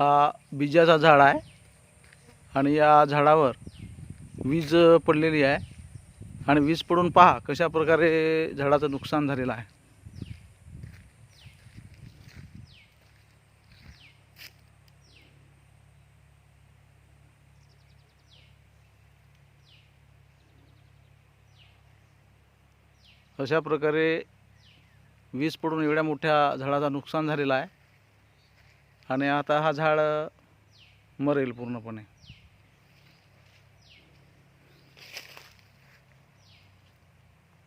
हा बिजाचा झाड आहे आणि या झाडावर वीज पडलेली आहे आणि वीज पडून पहा कशा प्रकारे झाडाचं नुकसान झालेलं आहे। अशा प्रकारे वीज पडून एवढ्या मोठ्या झाडाचं नुकसान झालेलं आहे आणि आता हा झाड मरेल पूर्णपणे।